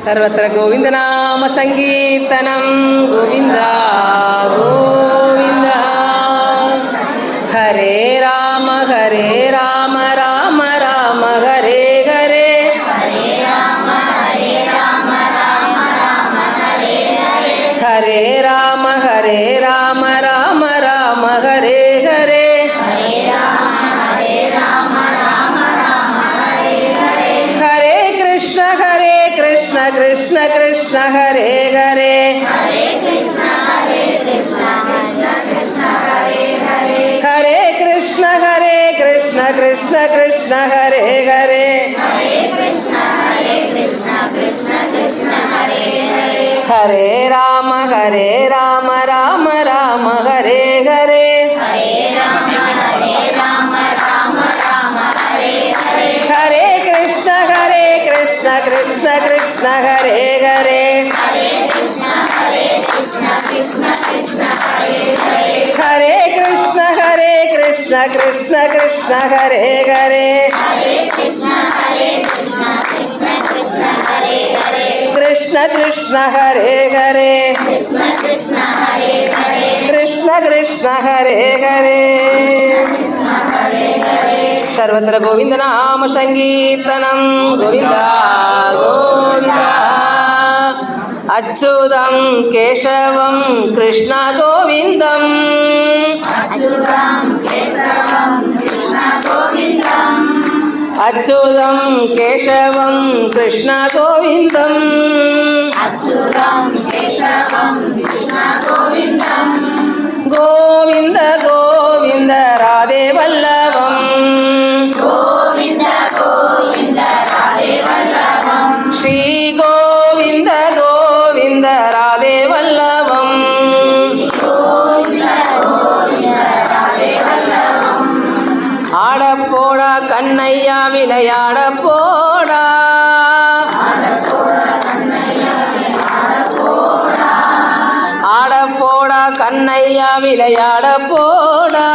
सर्वत्र गोविन्दनाम संकीर्तनं गोविन्द गोविन्द। हरे राम राम राम हरे हरे, हरे राम राम राम हरे हरे, हरे राम राम राम हरे हरे, हरे राम राम हरे हरे। हरे कृष्ण कृष्ण कृष्ण हरे हरे, हरे कृष्ण कृष्ण कृष्ण हरे हरे, हरे कृष्ण कृष्ण कृष्ण हरे हरे, हरे कृष्ण कृष्ण कृष्ण हरे हरे। हरे राम राम राम हरे हरे, हरे राम राम हरे हरे, हरे कृष्ण कृष्ण कृष्ण हरे हरे, हरे कृष्ण कृष्ण कृष्ण हरे हरे, हरे कृष्ण कृष्ण कृष्ण हरे हरे, हरे कृष्ण कृष्ण कृष्ण हरे हरे, कृष्ण कृष्ण हरे हरे, कृष्ण कृष्ण हरे हरे, कृष्ण कृष्ण हरे हरे। सर्वत्र गोविंद नाम संकीर्तनं गोविंद गोविंद। अच्युतं केशवं कृष्ण गोविन्दम्, अच्युतं केशवं कृष्ण गोविन्दम्, अच्युतं केशवं कृष्ण गोविन्दम्, अच्युतं केशवं कृष्ण गोविन्दम्, गोविन्द गोविन्द राधे वल्लभम्, गोविन्द गोविन्द राधे वल्लभम्, श्री गोविन्द गोविन्द राधे वल्लभम्, गोविन्द गोविन्द राधे वल्लभम्। ஆடப்போடா கண்ணையா விளையாட போடா, ஆடப்போடா கண்ணையா விளையாட போடா,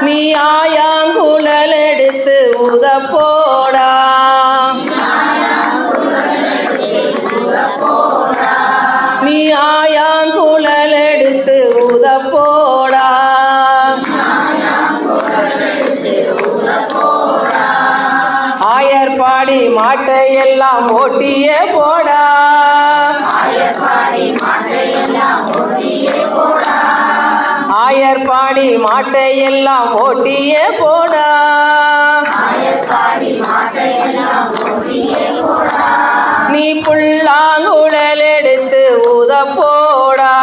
நீ ஆயாங்குழல் எடுத்து ஊத போடா, நீ ஆயாங்குழல் எடுத்து ஊத போடா, ஆயர் பாடி மாட்டை எல்லாம் ஓட்டிய போடா, ஆயர் பாடி மாட்டை எல்லாம் ஓட்டிய போடா, நீ புல்லாங்குழல் எடுத்து ஊத போடா,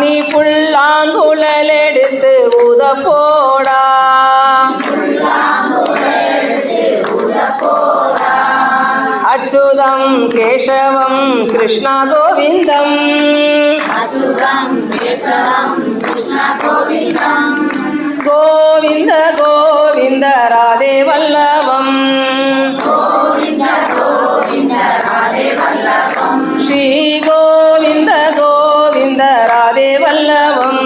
நீ புல்லாங்குழல் எடுத்து ஊத போடா, அச்சுதம் கேசவம் கிருஷ்ண கோவிந்தம், अच्युतं केशवं कृष्ण गोविन्दम्, கோவிந்த கோவிந்த ராதே வல்லபம், गोविन्द गोविन्द राधे वल्लभम्, ஸ்ரீ கோவிந்த கோவிந்த ராதே வல்லபம்,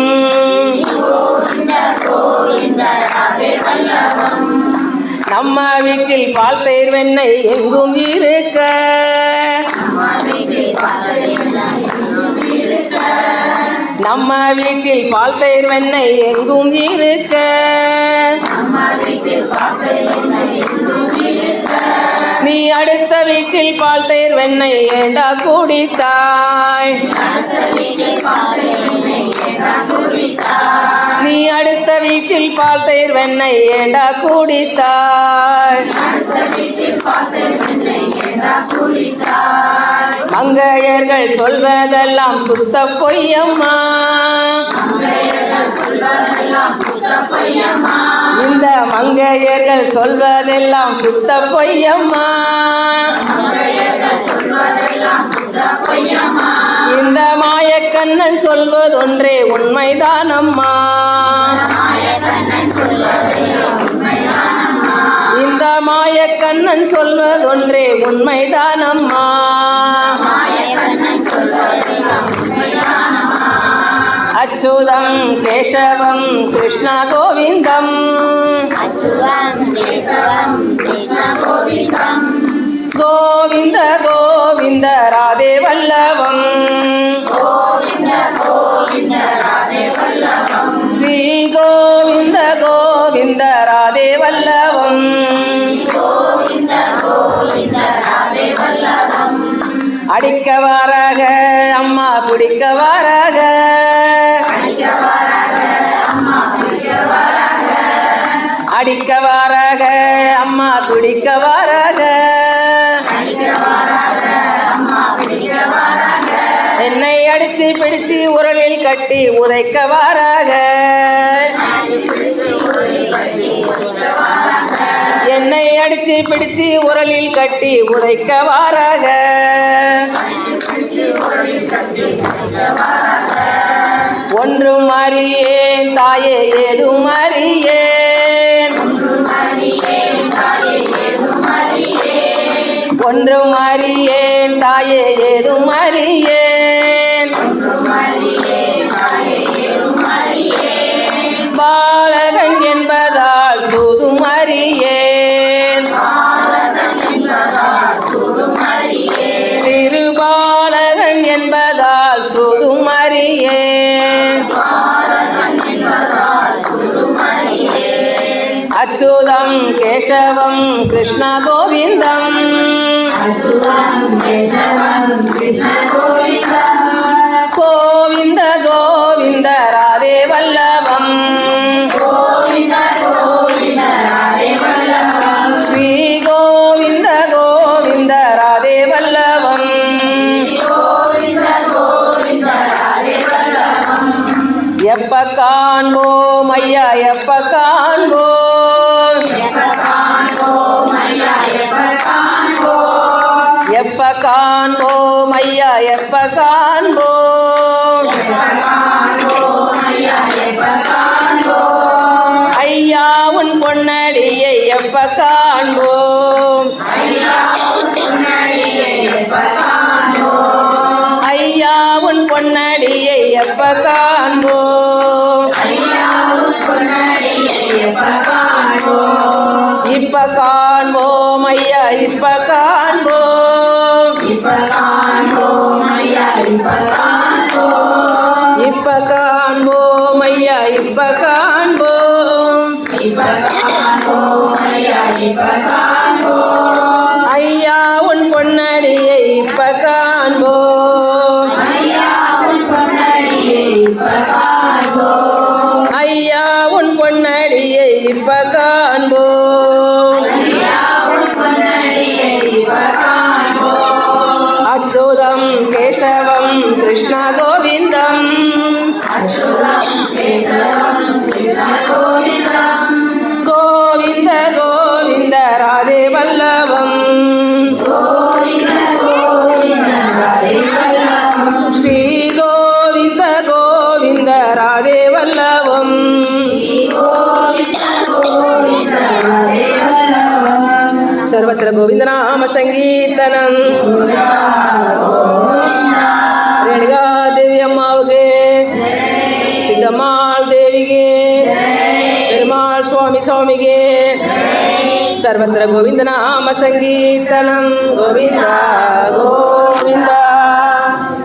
गोविन्द गोविन्द राधे वल्लभम्। நம்ம வீட்டில் பால் தயிர் வெண்ணெய் எங்கும் இருக்க, நம்ம வீட்டில் பால் தயிர் வெண்ணெய் எங்கும் இருக்க, நீ அடுத்த வீட்டில் பால் தயிர் வெண்ணெய் ஏண்டா குடித்தாய், நீ அடுத்த வீட்டில் பால் தயிர் வெண்ணெய் ஏண்டா குடித்தாய், மங்கையர்கள் சொல்வதெல்லாம் சுத்த பொய்யம்மா, இந்த மங்கையர்கள் சொல்வதெல்லாம் சுத்த பொய்யம்மா, இந்த மாயக்கண்ணன் சொல்வதொன்றே உண்மைதானம்மா, இந்த மாயக்கண்ணன் சொல்வதொன்றே உண்மைதானம்மா, அச்சுதம் கேசவம் கிருஷ்ண கோவிந்தம் அச்சுதம் கேசவம் கிருஷ்ண கோவிந்தம் கோவிந்த கோவிந்த ராதே வல்லவம் கோவிந்த கோவிந்த ராதே வல்லபம் ஸ்ரீ கோவிந்த கோவிந்த ராதே வல்லவம் கோவிந்த கோவிந்த ராதே வல்லபம் அடிக்க வாராக அம்மா பிடிக்க வாராக அடிக்க வராக அம்மா பிடிக்க வராக அடிக்க வாராக அம்மா பிடிக்க வாராக அடிக்க வராக அம்மா பிடிக்க வராக என்னை அடிச்சு பிடிச்சு உரலில் கட்டி உதைக்க வாராக என்னை அடிச்சு பிடிச்சு உரலில் கட்டி உதைக்க வாராக ஒன்றும் அறியேன் தாயே ஏதும் அறியேன் ஒன்றும் அறியேன் தாயே ஏதும் அறியேன் பாலகன் என்பதால் சூதும் அறியேன் சிறு பாலகன் என்பதால் சூதும் அறியேன் அச்சுதம் கேசவம் கிருஷ்ண கோவிந்தம் கோவிந்த கோவிந்த ராதே வல்லபம் ஸ்ரீ கோவிந்த கோவிந்த ராதே வல்லபம் எப்ப காண்போம் ஐயா எப்ப காண்போம் எப்ப காண்போம் ஐயா எப்ப காண்போம் ஐயா உன் பொன்னடியை எப்ப காண்போம் ஐயா உன் பொன்னடியை எப்ப காண்போம் இப்ப காண்போம் ஐயா இப்ப காண்போம் இப்ப காண்போம் ஐயா இப்ப காண்போம் ஐயா உன் பொன்னடியை இப்ப காண்போம் ஐயா உன் பொன்னடியை இப்ப காண்போம் அச்சுதம் கேசவம் கிருஷ்ண கோவிந்தம் கோவிந்த கோவிந்த ராதே வல்லபம் ஸ்ரீ கோவிந்த கோவிந்த ராதே வல்லபம் सर्वत्र गोविंद नाम संगीतनम रेणुका देवी अम्मावगे सिद्धम्माळ देविगे पेरुमाळ स्वामी स्वामिगे सर्वत्र गोविंद नाम संगीतनम गोविंद गोविंद